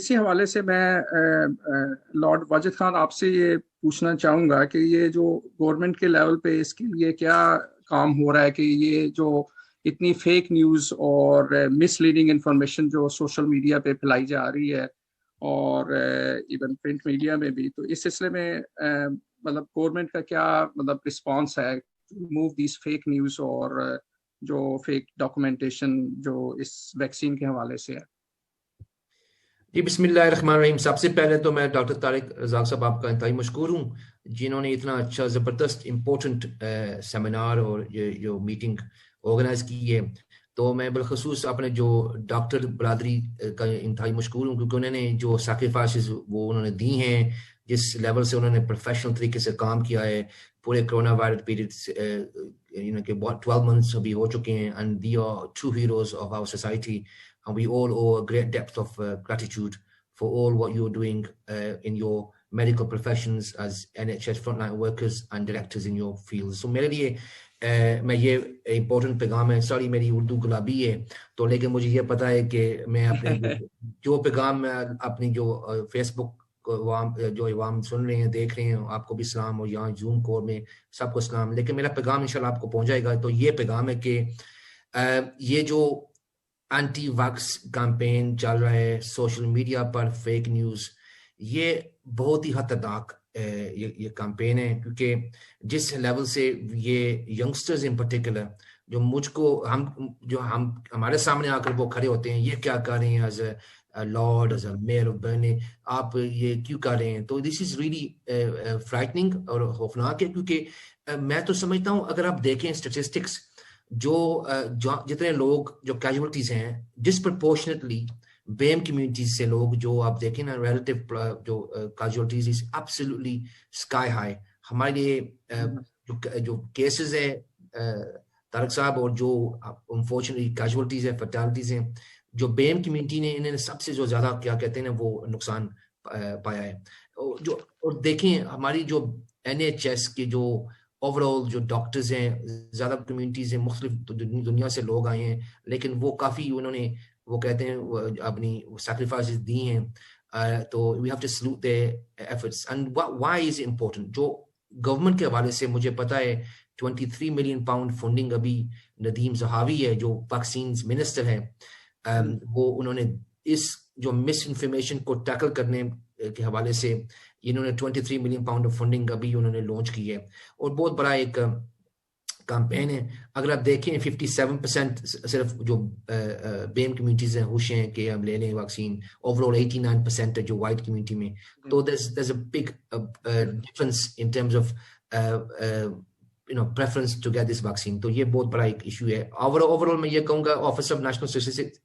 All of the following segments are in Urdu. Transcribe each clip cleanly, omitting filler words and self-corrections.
اسی حوالے سے میں لارڈ واجد خان آپ سے یہ پوچھنا چاہوں گا کہ یہ جو گورنمنٹ کے لیول پہ اس کے لیے کیا کام ہو رہا ہے کہ یہ جو اتنی فیک نیوز اور مس لیڈنگ انفارمیشن جو سوشل میڈیا پہ پھیلائی جا رہی ہے اور ایون پرنٹ میڈیا میں بھی، تو اس سلسلے میں مطلب گورنمنٹ کا کیا مطلب رسپانس ہے ریموو دیز فیک نیوز اور جو فیک ڈاکومنٹیشن جو اس ویکسین کے حوالے سے ہے؟ جی بسم اللہ الرحمن الرحیم. سب سے پہلے تو میں ڈاکٹر طارق رزاق صاحب آپ کا انتہائی مشکور ہوں جنہوں نے اتنا اچھا زبردست امپورٹنٹ سیمینار اور یہ جو میٹنگ آرگنائز کی ہے. تو میں بالخصوص اپنے جو ڈاکٹر برادری کا انتہائی مشکور ہوں کیونکہ انہوں نے جو سیکریفائسز وہ انہوں نے دی ہیں، جس لیول سے انہوں نے پروفیشنل طریقے سے کام کیا ہے پورے کرونا وائرس پیریڈ کہ 12 months ابھی ہو چکے ہیں. And the are true heroes of our society. And we all owe a great depth of gratitude for all what you're doing in your medical professions as NHS frontline workers and directors in your fields. So میرے لیے میں یہ امپورٹنٹ پیغام ہے. سوری میری اردو گلابی ہے تو لیکن مجھے یہ پتا ہے کہ میں اپنے جو پیغام میں اپنی جو فیس بک جو عوام سن رہے ہیں دیکھ رہے ہیں، آپ کو بھی سلام، اور یہاں زوم کال میں سب کو سلام. لیکن میرا پیغام انشاءاللہ آپ کو پہنچ جائے گا. تو یہ پیغام ہے کہ یہ جو اینٹی ویکس کیمپین چل رہا ہے سوشل میڈیا پر، فیک نیوز، یہ بہت ہی خطرناک یہ کیمپین ہے کیونکہ جس لیول سے یہ ینگسٹرز ان پرٹیکولر جو مجھ کو ہمارے سامنے آ کر وہ کھڑے ہوتے ہیں، یہ کیا کر رہے ہیں as a lord, as a mayor of Burnley, آپ یہ کیوں کر رہے ہیں. تو دس از ریئلی فرائٹنگ اور خوفناک ہے کیونکہ میں تو سمجھتا ہوں اگر آپ دیکھیں اسٹیٹسٹکس جو جتنے لوگ جو کیجولیٹیز ہیں ڈسپرپورشنیٹلی بیم کمیونٹیز سے لوگ جو آپ دیکھیں نا ریلیٹیو جو casualties is absolutely sky high. ہمارے لیے جو کیسز ہیں طارق صاحب اور جو انفارچونیٹلی کیجولیٹیز ہیں فرٹیلٹیز ہیں جو بیم کمیونٹی نے انہوں نے سب سے جو زیادہ کیا کہتے ہیں وہ نقصان پایا ہے. اور دیکھیں ہماری جو NHS کے جو اوور آل جو ڈاکٹرز ہیں زیادہ کمیونٹیز ہیں، مختلف دنیا سے لوگ آئے ہیں، لیکن وہ کافی انہوں نے وہ کہتے ہیں اپنی سیکریفائسز دی ہیں. تو we have to salute their efforts. And why is important جو گورنمنٹ کے حوالے سے مجھے پتا ہے 23 ملین پاؤنڈ فنڈنگ ابھی ندیم زہاوی ہے جو ویکسینز منسٹر ہے، وہ انہوں نے اس جو مس انفارمیشن کو ٹیکل کرنے کے حوالے سے انہوں نے 23 ملین پاؤنڈ آف فنڈنگ ابھی انہوں نے لانچ کی ہے اور بہت بڑا ایک کیمپین ہے. اگر آپ دیکھیں 57% صرف جو بیم کمیونٹیز ہیں ہوش ہیں کہ ہم لے لیں ویکسین، اوور آل 89% ہے جو وائٹ کمیونٹی میں. تو there's a big difference in terms of preference to get this vaccine. تو یہ بہت بڑا ایک ایشو ہے. اوور آل میں یہ کہوں گا آفس آف نیشنل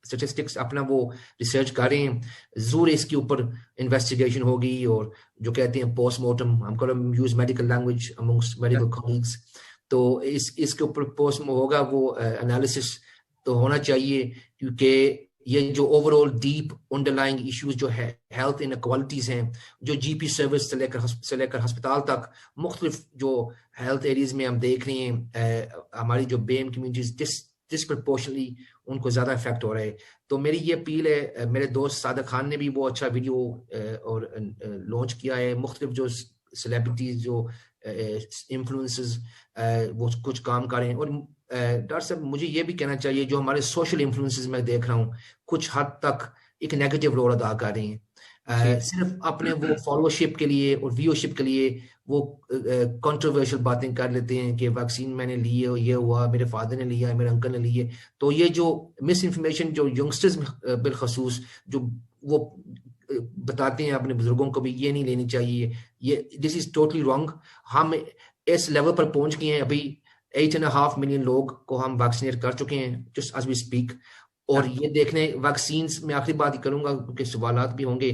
اسٹیٹسٹکس اپنا وہ ریسرچ کر رہے ہیں، ضرور اس کے اوپر انویسٹیگیشن ہوگی اور جو کہتے ہیں پوسٹ مارٹم، ہم کو use medical language amongst medical colleagues, تو اس کے اوپر پوسٹ میں ہوگا وہ انالیسس تو ہونا چاہیے کیونکہ یہ جو over all deep under lying issues جو ہے ہیلتھ انکوالٹیز ہیں جو جی پی سروس سے لے کر ہسپتال تک مختلف جو ہیلتھ ایریز میں ہم دیکھ رہے ہیں ہماری جو بیم کمیونٹیز ڈسپرپورشنلی ان کو زیادہ افیکٹ ہو رہا ہے. تو میری یہ اپیل ہے، میرے دوست صادق خان نے بھی وہ اچھا ویڈیو اور لانچ کیا ہے، مختلف جو سیلیبریٹیز جو انفلوئنسز وہ کچھ کام کر رہے ہیں. اور ڈاکٹر صاحب مجھے یہ بھی کہنا چاہیے جو ہمارے سوشل انفلوئنسز میں دیکھ رہا ہوں کچھ حد تک ایک نیگیٹو رول ادا کر رہے ہیں، صرف اپنے وہ فالوورشپ کے لیے اور ویورشپ کے لیے وہ کنٹروورشل باتیں کر لیتے ہیں کہ ویکسین میں نے لی ہے، یہ ہوا، میرے فادر نے لیا ہے، میرے انکل نے لی ہے. تو یہ جو مس انفارمیشن جو ینگسٹرز بالخصوص جو وہ بتاتے ہیں اپنے بزرگوں کو بھی یہ نہیں لینی چاہیے، یہ دس از ٹوٹلی رانگ. ہم اس لیول پر پہنچ گئے ہیں، ابھی 8.5 ملین لوگ کو ہم ویکسینیٹ کر چکے ہیں جسٹ ایز وی اسپیک. اور یہ دیکھنے ویکسینز میں آخری بات ہی کروں گا کیونکہ سوالات بھی ہوں گے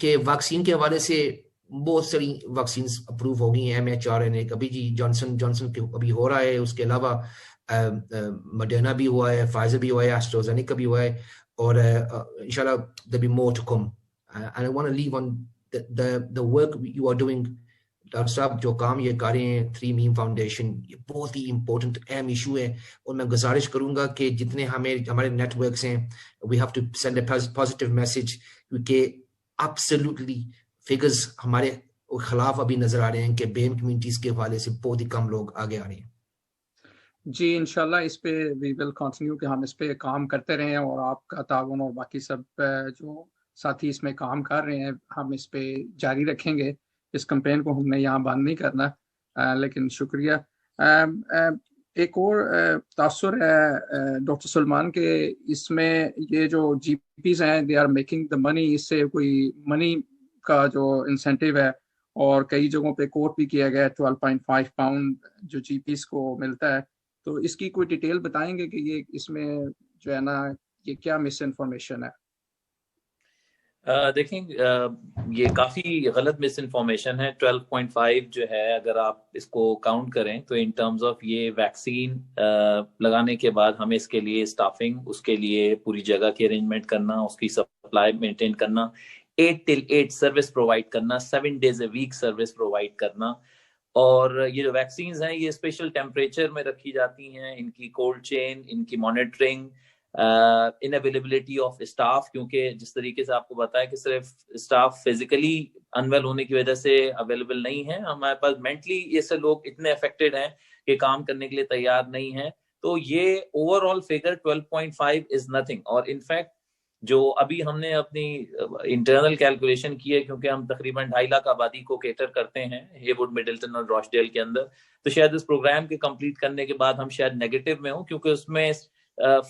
کہ ویکسین کے حوالے سے بہت ساری ویکسینز اپروو ہو گئی ہیں MHRA ابھی جی جانسن کے ابھی ہو رہا ہے، اس کے علاوہ مڈرنا بھی ہوا ہے، فائزر بھی ہوا ہے، ایسٹرازینیکا بھی ہوا ہے، اور انشاءاللہ there be more to come. And I want to leave on the work you are doing doctor صاحب جو کام یہ کر رہے ہیں 3 میم فاؤنڈیشن، یہ بہت ہی امپورٹنٹ اہم ایشو ہے، اور میں گزارش کروں گا کہ جتنے ہمارے نیٹ ورکس ہیں we have to send a positive message, کیونکہ ایبسلیوٹلی فگرز ہمارے خلاف ابھی نظر آ رہے ہیں کہ بیم کمیونٹیز کے حوالے سے بہت ہی کم لوگ آگے آ رہے ہیں۔ جی انشاءاللہ اس پہ وی ول کنٹینیو کہ ہم اس پہ کام کرتے رہیں، اور آپ کا تعاون اور باقی سب جو ساتھی اس میں کام کر رہے ہیں ہم اس پہ جاری رکھیں گے۔ اس کمپین کو ہم نے یہاں بند نہیں کرنا، لیکن شکریہ۔ ایک اور تاثر ہے ڈاکٹر سلمان کے اس میں یہ جو جی پیز ہیں دے آر میکنگ دا منی، اس سے کوئی منی کا جو انسینٹیو ہے، اور کئی جگہوں پہ کوٹ بھی کیا گیا ہے 12.5 پاؤنڈ جو جی پیز کو ملتا ہے، تو اس کی کوئی ڈیٹیل بتائیں گے کہ یہ اس میں جو ہے نا یہ کیا مس انفارمیشن ہے؟ دیکھیں یہ کافی غلط مس انفارمیشن ہے۔ 12.5 جو ہے اگر آپ اس کو کاؤنٹ کریں تو ان ٹرمز آف یہ ویکسین لگانے کے بعد ہمیں اس کے لیے اسٹافنگ، اس کے لیے پوری جگہ کی ارینجمنٹ کرنا، اس کی سپلائی مینٹین کرنا، 8 till 8 سروس پرووائڈ کرنا، 7 days a week service provide کرنا، اور یہ جو ویکسینز ہیں یہ اسپیشل ٹیمپریچر میں رکھی جاتی ہیں، ان کی کولڈ چین، ان کی monitoring, in availability of staff, کیونکہ جس طریقے سے آپ کو بتایا کہ صرف اسٹاف فزیکلی انویل ہونے کی وجہ سے اویلیبل نہیں ہے، ہمارے پاس مینٹلی یہ سے لوگ اتنے افیکٹڈ ہیں کہ کام کرنے کے لیے تیار نہیں ہیں، تو یہ over all figure 12.5 is nothing. اور انفیکٹ جو ابھی ہم نے اپنی انٹرنل کیلکولیشن کی ہے، کیونکہ ہم تقریباً 2.5 لاکھ آبادی کو کیٹر کرتے ہیں ہی ووڈ، مڈلٹن اور روچڈیل کے اندر، تو شاید اس پروگرام کے کمپلیٹ کرنے کے بعد ہم شاید نیگیٹو میں ہوں، کیونکہ اس میں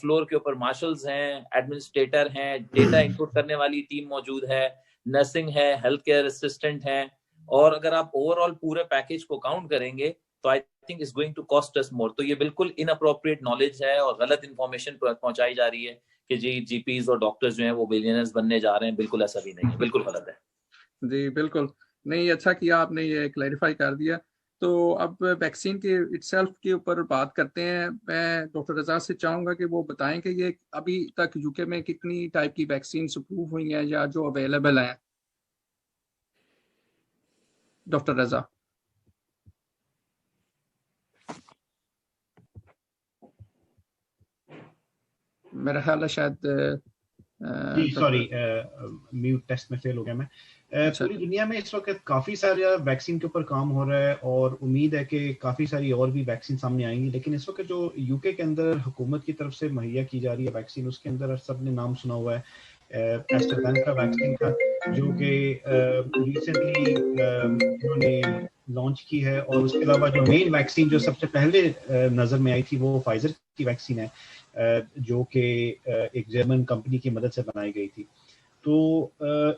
فلور کے اوپر مارشلز ہیں، ایڈمنسٹریٹر ہیں، ڈیٹا انپٹ کرنے والی ٹیم موجود ہے، نرسنگ ہے، ہیلتھ کیئر اسسٹنٹ ہیں، اور اگر آپ اوور آل پورے پیکج کو کاؤنٹ کریں گے تو I think is going to cost us more. تو یہ بالکل ان اپروپریٹ نالج ہے اور غلط انفارمیشن پہنچائی جا رہی ہے کہ جی پیز اور ڈاکٹرز جو ہیں وہ بلینئرز بننے جا رہے ہیں، بالکل ایسا بھی نہیں ہے، بالکل غلط ہے۔ جی بالکل نہیں، اچھا کیا آپ نے یہ کلیریفائی کر دیا۔ تو اب ویکسین کے اٹ سیلف کے اوپر بات کرتے ہیں۔ میں ڈاکٹر رضا سے چاہوں گا کہ وہ بتائیں کہ یہ ابھی تک یو کے میں کتنی ٹائپ کی ویکسینز اپروو ہوئی ہیں یا جو اویلیبل ہیں۔ ڈاکٹر رضا۔ میرا خیال ہے شاید سوری میوٹ ٹیسٹ میں فیل ہو گیا میں۔ پوری دنیا میں اس وقت کافی سارے ویکسین کے اوپر کام ہو رہا ہے، اور امید ہے کہ کافی ساری اور بھی ویکسین سامنے آئیں گی، لیکن اس وقت جو یو کے اندر حکومت کی طرف سے مہیا کی جا رہی ہے ویکسین، اس کے اندر سب نے نام سنا ہوا ہے ایسٹرازینیکا ویکسین کا، جو کہ ریسنٹلی انہوں نے لانچ کی ہے، اور اس کے علاوہ جو مین ویکسین جو سب سے پہلے نظر میں آئی تھی وہ فائزر کی ویکسین ہے، جو کہ ایک جرمن کمپنی کی مدد سے بنائی گئی تھی۔ تو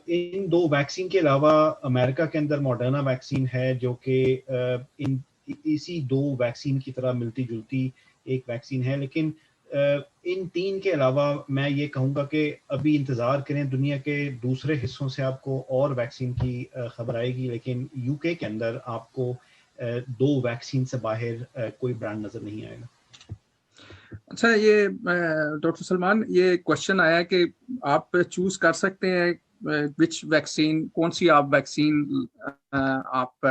ان دو ویکسین کے علاوہ امریکہ کے اندر ماڈرنا ویکسین ہے، جو کہ اسی دو ویکسین کی طرح ملتی جلتی ایک ویکسین ہے، لیکن ان تین کے علاوہ میں یہ کہوں گا کہ ابھی انتظار کریں، دنیا کے دوسرے حصوں سے آپ کو اور ویکسین کی خبر آئے گی، لیکن یو کے اندر آپ کو دو ویکسین سے باہر کوئی برانڈ نظر نہیں آئے گا۔ اچھا، یہ ڈاکٹر سلمان یہ کوشچن آیا کہ آپ چوز کر سکتے ہیں وچ ویکسین، کون سی آپ ویکسین آپ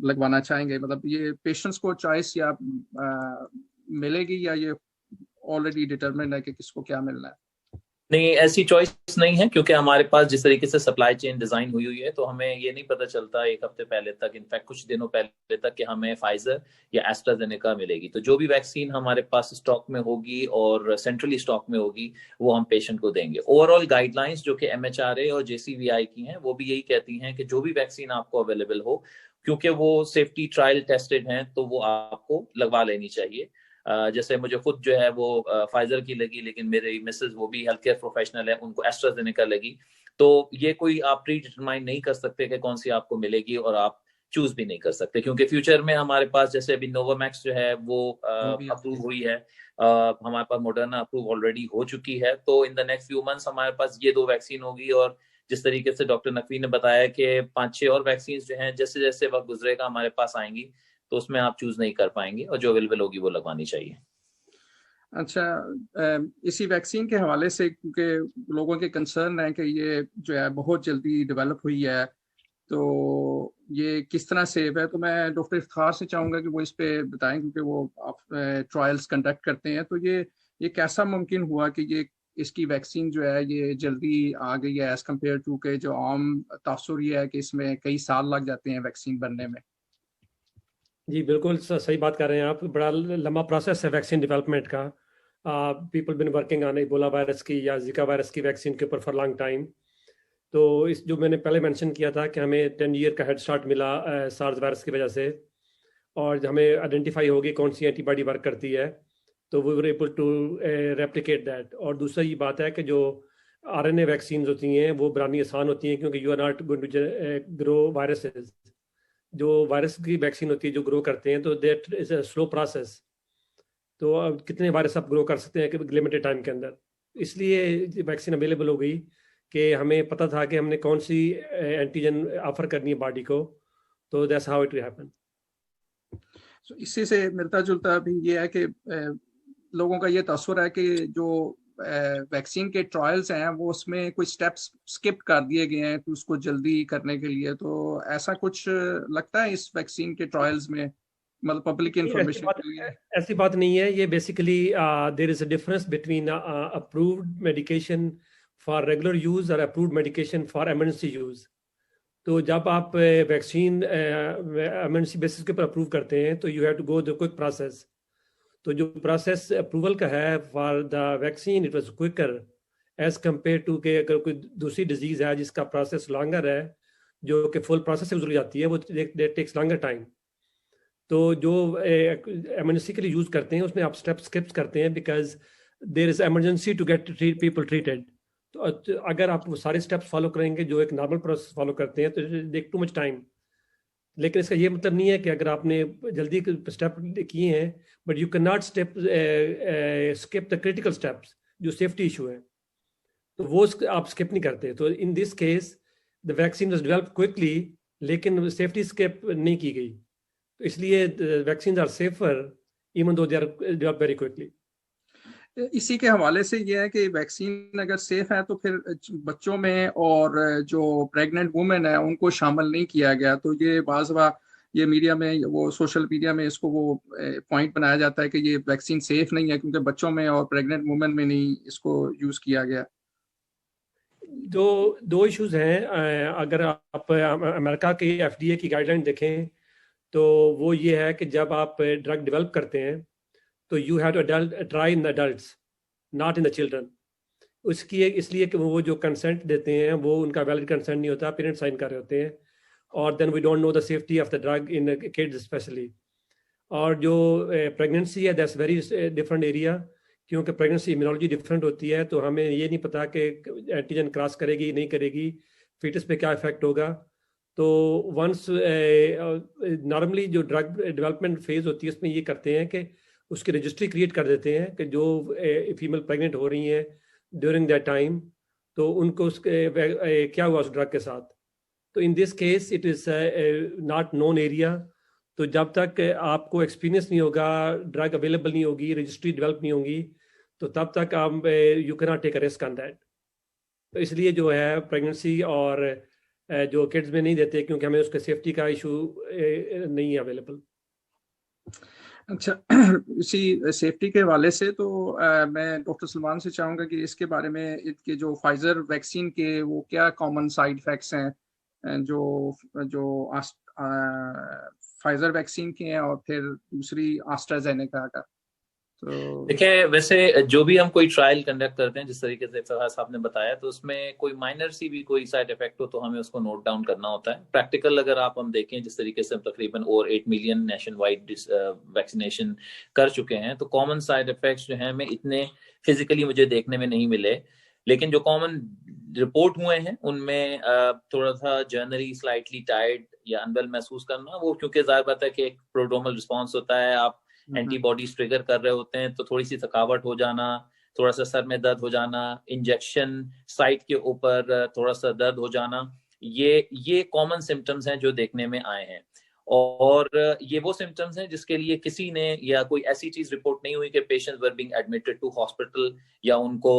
لگوانا چاہیں گے، مطلب یہ پیشنٹس کو چوائس یا ملے گی، یا یہ آلریڈی ڈیٹرمنڈ ہے کہ کس کو کیا ملنا ہے؟ نہیں، ایسی چوائس نہیں ہے، کیونکہ ہمارے پاس جس طریقے سے سپلائی چین ڈیزائن ہوئی ہے تو ہمیں یہ نہیں پتہ چلتا ایک ہفتے پہلے تک، انفیکٹ کچھ دنوں پہلے تک، کہ ہمیں فائزر یا ایسٹرازینیکا ملے گی۔ تو جو بھی ویکسین ہمارے پاس اسٹاک میں ہوگی اور سینٹرلی اسٹاک میں ہوگی وہ ہم پیشنٹ کو دیں گے۔ اوور آل گائیڈ لائنس جو کہ MHRA اور JCVI کی ہیں وہ بھی یہی کہتی ہیں کہ جو بھی ویکسین آپ کو اویلیبل ہو، کیونکہ وہ سیفٹی ٹرائل ٹیسٹڈ ہیں، تو وہ آپ کو لگوا لینی چاہیے۔ جیسے مجھے خود جو ہے وہ فائزر کی لگی، لیکن میری مسز وہ بھی ہیلتھ کیئر پروفیشنل ہے، ان کو ایسٹرازینیکا لگی، تو یہ کوئی آپ پری ڈیٹرمائن نہیں کر سکتے کہ کون سی آپ کو ملے گی، اور آپ چوز بھی نہیں کر سکتے، کیونکہ فیوچر میں ہمارے پاس جیسے ابھی نووا میکس جو ہے وہ اپروو ہوئی ہے، ہمارے پاس ماڈرنا اپروو آلریڈی ہو چکی ہے، تو ان دا نیکسٹ فیو منتھس ہمارے پاس یہ دو ویکسین ہوگی، اور جس طریقے سے ڈاکٹر نقوی نے بتایا کہ 5-6 اور ویکسینز جو ہیں جیسے جیسے وقت گزرے گا ہمارے پاس آئیں گی، تو اس میں آپ چوز نہیں کر پائیں گے، اور جو اویلیبل ہوگی وہ لگوانی چاہیے۔ اچھا، اسی ویکسین کے حوالے سے کیونکہ لوگوں کے کنسرن ہے کہ یہ جو ہے بہت جلدی ڈیولپ ہوئی ہے، تو یہ کس طرح سیف ہے؟ تو میں ڈاکٹر افتخار سے چاہوں گا کہ وہ اس پہ بتائیں، کیونکہ وہ آپ ٹرائلز کنڈکٹ کرتے ہیں. تو یہ کیسا ممکن ہوا کہ یہ اس کی ویکسین جو ہے یہ جلدی آ گئی ہے ایز کمپیئر ٹو کہ جو عام تاثر یہ ہے کہ اس میں کئی سال لگ جاتے ہیں ویکسین بننے میں؟ جی بالکل صحیح بات کر رہے ہیں آپ. بڑا لمبا پروسیس ہے ویکسین ڈیولپمنٹ کا. People been working on Ebola virus کی یا زیکا وائرس کی ویکسین کے اوپر فار لانگ ٹائم. تو اس جو میں نے پہلے مینشن کیا تھا کہ ہمیں 10 ایئر کا ہیڈ سٹارٹ ملا سارز وائرس کی وجہ سے، اور ہمیں آئیڈینٹیفائی ہوگی کون سی اینٹی باڈی ورک کرتی ہے، تو we were able to replicate that. اور دوسرا یہ بات ہے کہ جو RNA ویکسینز ہوتی ہیں وہ بنانی آسان ہوتی ہیں، کیونکہ you are not going to grow viruses. جو وائرس کی ویکسین ہوتی ہے جو گرو کرتے ہیں تو that is a slow process. تو اب کتنے وائرس آپ گرو کر سکتے ہیں لمیٹڈ ٹائم کے اندر. اس لیے ویکسین اویلیبل ہو گئی کہ ہمیں پتہ تھا کہ ہم نے کون سی اینٹیجن آفر کرنی ہے باڈی کو. تو دیٹس ہاؤ اٹ ہیپن. اسی سے ملتا جلتا بھی یہ ہے کہ لوگوں کا یہ تاثر ہے کہ جو ویکسین کے ٹرائلز ہیں وہ اس میں کوئی سٹیپس سکپ کر دیے گئے ہیں تو اس کو جلدی کرنے کے لیے. تو ایسا کچھ لگتا ہے اس ویکسین کے ٹرائلز میں، مطلب پبلک انفارمیشن کے لیے؟ ایسی بات نہیں ہے. یہ basically there is a difference between approved medication for regular use اور approved medication for emergency use. تو جب آپ ویکسین ایمرجنسی بیسس کے اوپر اپروو کرتے ہیں تو you have to go the quick process. تو جو پروسیس اپروول کا ہے for the vaccine it was quicker as compare to کہ اگر کوئی دوسری ڈیزیز ہے جس کا پروسیس لانگر ہے، جو کہ فل پروسیس سے گزر جاتی ہے، وہ ٹیکس لانگر ٹائم. تو جو ایمرجنسی کے لیے یوز کرتے ہیں اس میں آپ اسٹیپ اسکپس کرتے ہیں because there is emergency to get people treated. تو اگر آپ وہ سارے اسٹیپس فالو کریں گے جو ایک نارمل پروسیس فالو کرتے ہیں تو ٹیک ٹو مچ ٹائم. لیکن اس کا یہ مطلب نہیں ہے کہ اگر آپ نے جلدی اسٹیپ کیے ہیں، but you can not skip the critical steps جو سیفٹی ایشو ہے، تو وہ آپ اسکپ نہیں کرتے. تو in this case the vaccine was develop quickly, لیکن سیفٹی اسکپ نہیں کی گئی. تو اس لیے vaccines are safer even though they are develop very quickly. اسی کے حوالے سے یہ ہے کہ ویکسین اگر سیف ہے تو پھر بچوں میں اور جو پریگننٹ وومن ہے ان کو شامل نہیں کیا گیا. تو یہ بعض یہ میڈیا میں، وہ سوشل میڈیا میں اس کو وہ پوائنٹ بنایا جاتا ہے کہ یہ ویکسین سیف نہیں ہے کیونکہ بچوں میں اور پریگننٹ وومن میں نہیں اس کو یوز کیا گیا. دو ایشوز ہیں. اگر آپ امریکہ کی FDA کی گائیڈ لائن دیکھیں تو وہ یہ ہے کہ جب آپ ڈرگ ڈیولپ کرتے ہیں تو you have to try in adults not in the children. اس لیے کہ وہ جو کنسنٹ دیتے ہیں وہ ان کا ویلڈ کنسنٹ نہیں ہوتا، پیرنٹ سائن کر رہے ہوتے ہیں. اور then we don't know the safety of the drug in kids especially. اور جو پریگننسی ہے دیٹس ویری ڈفرنٹ ایریا، کیونکہ پریگننسی امیونالوجی ڈفرینٹ ہوتی ہے. تو ہمیں یہ نہیں پتا کہ اینٹیجن کراس کرے گی نہیں کرے گی، فیٹس پہ کیا افیکٹ ہوگا. تو ونس نارملی جو ڈرگ ڈیولپمنٹ فیز ہوتی ہے اس میں یہ کرتے ہیں کہ اس کی رجسٹری کریٹ کر دیتے ہیں کہ جو فیمیل پریگننٹ ہو رہی ہیں ڈیورنگ دیٹ ٹائم تو ان کو کیا ہوا اس ڈرگ کے ساتھ. تو in this case it is not known area. تو جب تک آپ کو ایکسپیرینس نہیں ہوگا، ڈرگ اویلیبل نہیں ہوگی، رجسٹری ڈیولپ نہیں ہوگی، تو تب تک آپ یو کی not take a risk on that. تو اس لیے جو ہے پریگننسی اور جو کڈز میں نہیں دیتے کیونکہ ہمیں اس کے سیفٹی کا ایشو نہیں ہے اویلیبل. اچھا، اسی سیفٹی کے حوالے سے تو میں ڈاکٹر سلمان سے چاہوں گا کہ اس کے بارے میں کہ جو فائزر ویکسین کے وہ کیا کامن سائیڈ افیکٹس ہیں جو فائزر ویکسین کے ہیں اور پھر دوسری آسٹرازینیکا کا. تو دیکھیں ویسے جو بھی ہم کوئی ٹرائل کنڈکٹ کرتے ہیں جس طریقے سے افتخار صاحب نے بتایا، تو اس میں کوئی مائنر سی بھی کوئی سائڈ افیکٹ ہو تو ہمیں اس کو نوٹ ڈاؤن کرنا ہوتا ہے. پریکٹیکل اگر ہم دیکھیں جس طریقے سے ہم تقریباً اور 8 ملین نیشن وائڈ ویکسینیشن کر چکے ہیں، تو کامن سائڈ افیکٹس جو ہیں ہمیں اتنے فزیکلی مجھے دیکھنے میں نہیں ملے. لیکن جو کامن رپورٹ ہوئے ہیں ان میں تھوڑا سا جنرلی سلائٹلی ٹائرڈ یا انویل محسوس کرنا، وہ کیونکہ ظاہر بات ہے کہ ایک پروڈرومل رسپانس ہوتا ہے، آپ اینٹی باڈیز ٹریگر کر رہے ہوتے ہیں، تو تھوڑی سی تھکاوٹ ہو جانا، تھوڑا سا سر میں درد ہو جانا، انجیکشن سائٹ کے اوپر تھوڑا سا درد ہو جانا، یہ کامن سمٹمز ہیں جو دیکھنے میں آئے ہیں. اور یہ وہ سمٹمز ہیں جس کے لیے کسی نے یا کوئی ایسی چیز رپورٹ نہیں ہوئی کہ patients were being admitted to hospital یا ان کو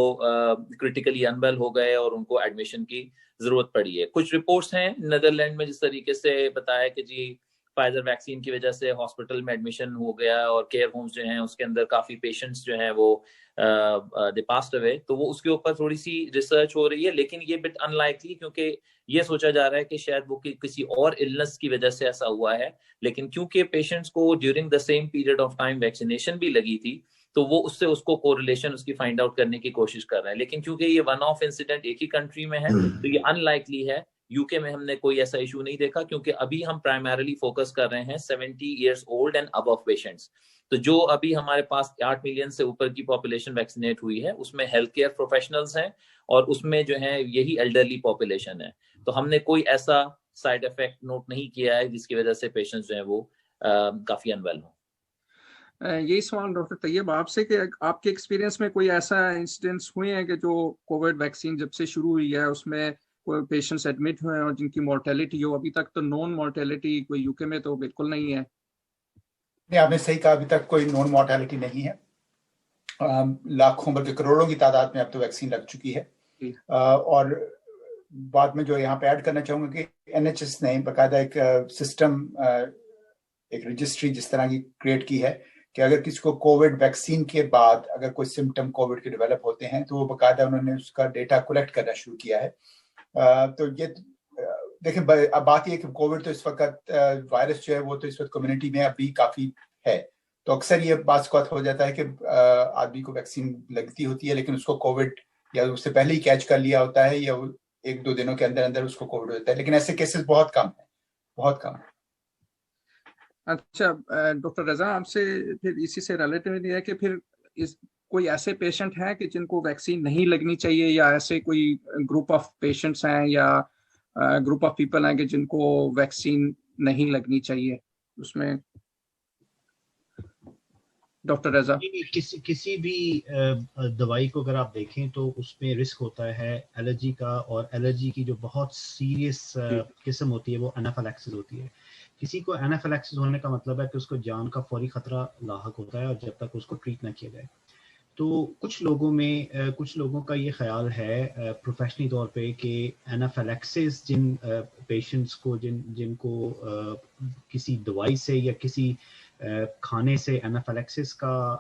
کریٹیکلی انویل ہو گئے اور ان کو ایڈمیشن کی ضرورت پڑی ہے. کچھ رپورٹس ہیں نیدرلینڈ میں جس طریقے سے بتایا کہ جی فائزر ویکسین کی وجہ سے ہاسپٹل میں ایڈمیشن ہو گیا اور کیئر ہومز جو ہیں اس کے اندر کافی پیشنٹس جو ہیں وہ دے پاسڈ اوے. تو وہ اس کے اوپر تھوڑی سی ریسرچ ہو رہی ہے, لیکن یہ بٹ ان لائکلی کیونکہ یہ سوچا جا رہا ہے کہ شاید وہ کسی اور النس کی وجہ سے ایسا ہوا ہے. لیکن کیونکہ پیشنٹس کو during the same period of time vaccination بھی لگی تھی تو وہ اس سے اس کو کوریلیشن اس کی فائنڈ آؤٹ کرنے کی کوشش کر رہے ہیں. لیکن کیونکہ یہ ون آف انسیڈنٹ ایک ہی کنٹری میں ہے تو یہ ان لائکلی ہے. یو کے میں ہم نے کوئی ایسا ایشو نہیں دیکھا کیونکہ ابھی ہم پرائمریلی فوکس کر رہے ہیں 70 years old and above patients. تو جو ابھی ہمارے پاس 8 ملین سے اوپر کی پاپولیشن ویکسینیٹ ہوئی ہے اس میں ہیلتھ کیئر پروفیشنلز ہیں اور اس میں جو ہے یہی ایلڈرلی پاپولیشن ہے. تو ہم نے کوئی ایسا سائڈ افیکٹ نوٹ نہیں کیا ہے جس کی وجہ سے پیشنٹس جو ہیں وہ کافی انویل ہوں. یہی سوال ڈاکٹر طیب آپ سے کہ آپ کے ایکسپیرینس میں کوئی ایسا انسیڈنٹس ہوئے ہیں کہ جو کووڈ ویکسین جب سے شروع ہوئی ہے اس میں کوئی پیشنٹس ایڈمٹ ہوئے ہیں اور جن کی مورٹیلٹی ہو؟ ابھی تک تو نون مورٹیلٹی کوئی یو کے میں تو بالکل نہیں ہے. نہیں, آپ نے صحیح کہا, ابھی تک کوئی نون مورٹیلٹی نہیں ہے. لاکھوں بلکہ کروڑوں کی تعداد میں اب تو ویکسین لگ چکی ہے. اور بعد میں جو یہاں پہ ایڈ کرنا چاہوں گا کہ NHS نے باقاعدہ ایک سسٹم, ایک رجسٹری جس طرح کی کریٹ کی ہے کہ اگر کسی کو کووڈ ویکسین کے بعد اگر کوئی سمٹم کووڈ کے ڈیولپ ہوتے ہیں تو وہ باقاعدہ انہوں نے اس کا ڈیٹا کلیکٹ کرنا شروع کیا ہے. تو یہ دیکھیں, اب بات یہ کہ کووڈ تو اس وقت وائرس جو ہے وہ تو اس وقت کمیونٹی میں ابھی کافی ہے, تو اکثر یہ بعض اوقات ہو جاتا ہے کہ آدمی کو ویکسین لگتی ہوتی ہے لیکن اس کو کووڈ یا اس سے پہلے ہی کیچ کر لیا ہوتا ہے یا 1-2 دنوں کے اندر اندر اس کو کووڈ ہوتا ہے, لیکن ایسے کیسز بہت کم ہیں, بہت کم ہیں. اچھا ڈاکٹر رضا, آپ سے پھر اسی سے ریلیٹڈ ہے کہ پھر کوئی ایسے پیشنٹ ہیں کہ جن کو ویکسین نہیں لگنی چاہیے یا ایسے کوئی گروپ آف پیشنٹس ہیں یا گروپ آف پیپل ہیں کہ جن کو ویکسین نہیں لگنی چاہیے اس میں ڈاکٹر رضا؟ کسی بھی دوائی کو اگر آپ دیکھیں تو اس میں رسک ہوتا ہے الرجی کا, اور الرجی کی جو بہت سیریس قسم ہوتی ہے وہ انافیلیکسس ہوتی ہے. کسی کو انافیلیکسس ہونے کا مطلب ہے کہ اس کو جان کا فوری خطرہ لاحق ہوتا ہے اور جب تک اس کو ٹریٹ نہ کیا جائے. تو کچھ لوگوں کا یہ خیال ہے پروفیشنلی طور پہ کہ انافیلیکسس جن پیشنٹس کو جن کو کسی دوائی سے یا کسی کھانے سے انافیلیکسس کا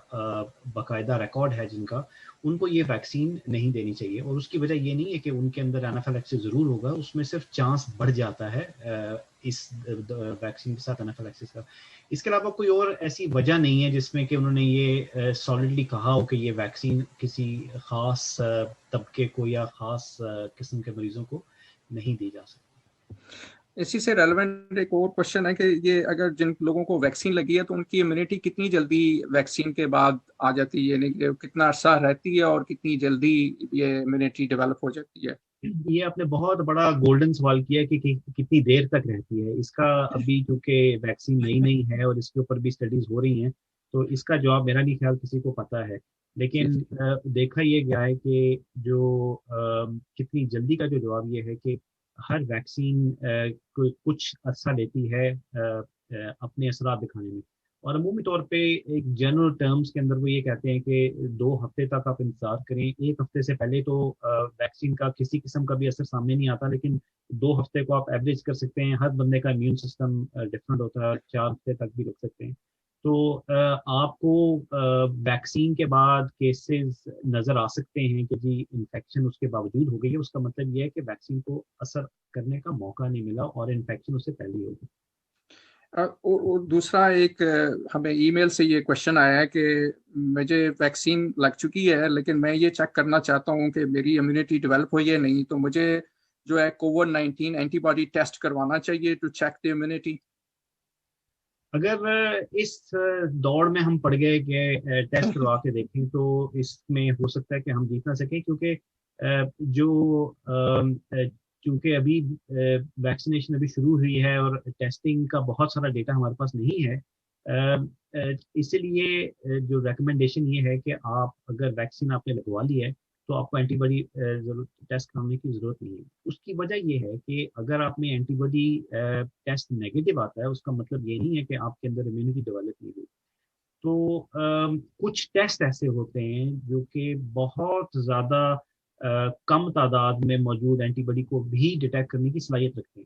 باقاعدہ ریکارڈ ہے جن کا, ان کو یہ ویکسین نہیں دینی چاہیے. اور اس کی وجہ یہ نہیں ہے کہ ان کے اندر انافیلیکسس ضرور ہوگا, اس میں صرف چانس بڑھ جاتا ہے اس ویکسین کے ساتھ انافیلیکسس کا. اس کے علاوہ کوئی اور ایسی وجہ نہیں ہے جس میں کہ انہوں نے یہ سالڈلی کہا ہو کہ یہ ویکسین کسی خاص طبقے کو یا خاص قسم کے مریضوں کو نہیں دی جا سکتی. اسی سے ریلیونٹ ایک اور کوشچن ہے کہ یہ اگر جن لوگوں کو ویکسین لگی ہے تو ان کی امیونٹی کتنی جلدی ویکسین کے بعد آ جاتی ہے, یعنی کہ کتنا عرصہ رہتی ہے اور کتنی جلدی یہ امیونٹی ڈیولپ ہو جاتی ہے؟ یہ آپ نے بہت بڑا گولڈن سوال کیا کہ کتنی دیر تک رہتی ہے. اس کا ابھی چونکہ ویکسین نئی ہے اور اس کے اوپر بھی اسٹڈیز ہو رہی ہیں تو اس کا جواب میرا نہیں خیال کسی کو پتا ہے. لیکن دیکھا یہ گیا ہے کہ جو کتنی جلدی کا جو جواب یہ ہے کہ ہر ویکسین کچھ عرصہ لیتی ہے اپنے اثرات دکھانے میں, اور عمومی طور پہ ایک جنرل ٹرمز کے اندر وہ یہ کہتے ہیں کہ 2 ہفتے تک آپ انتظار کریں. 1 ہفتے سے پہلے تو ویکسین کا کسی قسم کا بھی اثر سامنے نہیں آتا, لیکن 2 ہفتے کو آپ ایوریج کر سکتے ہیں. ہر بندے کا امیون سسٹم ڈفرینٹ ہوتا ہے, 4 ہفتے تک بھی لگ سکتے ہیں. تو آپ کو ویکسین کے بعد کیسز نظر آ سکتے ہیں کہ جی انفیکشن اس کے باوجود ہو گئی ہے. اس کا مطلب یہ ہے کہ ویکسین کو اثر کرنے کا موقع نہیں ملا اور انفیکشن اس سے پہلے ہی ہو گئی. اور دوسرا ایک ہمیں ای میل سے یہ کوشچن آیا ہے کہ مجھے ویکسین لگ چکی ہے لیکن میں یہ چیک کرنا چاہتا ہوں کہ میری امیونٹی ڈیولپ ہوئی ہے نہیں, تو مجھے جو ہے کووڈ-19 اینٹی باڈی ٹیسٹ کروانا چاہیے ٹو چیک دی امیونٹی. اگر اس دوڑ میں ہم پڑ گئے کہ ٹیسٹ کروا کے دیکھیں تو اس میں ہو سکتا ہے کہ ہم جیت نہ سکیں, کیونکہ ابھی ویکسینیشن ابھی شروع ہوئی ہے اور ٹیسٹنگ کا بہت سارا ڈیٹا ہمارے پاس نہیں ہے. اسی لیے جو ریکمنڈیشن یہ ہے کہ آپ اگر ویکسین آپ نے لگوا لی ہے تو آپ کو اینٹی باڈی ٹیسٹ کرانے کی ضرورت نہیں ہے. اس کی وجہ یہ ہے کہ اگر آپ میں اینٹی باڈی ٹیسٹ نیگیٹو آتا ہے، اس کا مطلب یہ نہیں ہے کہ آپ کے اندر امیونٹی ڈیولپ نہیں ہوئی. تو کچھ ٹیسٹ ایسے ہوتے ہیں جو کہ بہت زیادہ کم تعداد میں موجود اینٹی باڈی کو بھی ڈیٹیکٹ کرنے کی صلاحیت رکھتے ہیں.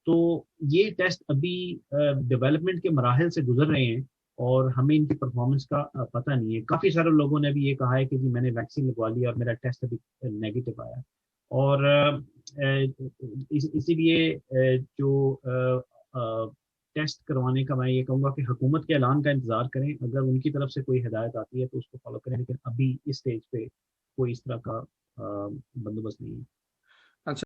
تو یہ ٹیسٹ ابھی ڈیولپمنٹ کے مراحل سے گزر رہے ہیں اور ہمیں ان کی پرفارمنس کا پتہ نہیں ہے. کافی سارے لوگوں نے بھی یہ کہا ہے کہ جی میں نے ویکسین لگوا لی اور میرا ٹیسٹ ابھی نیگیٹو آیا. اور اسی لیے جو ٹیسٹ کروانے کا میں یہ کہوں گا کہ حکومت کے اعلان کا انتظار کریں. اگر ان کی طرف سے کوئی ہدایت آتی ہے تو اس کو فالو کریں، لیکن ابھی اس سٹیج پہ کوئی اس طرح کا بندوبست نہیں ہے.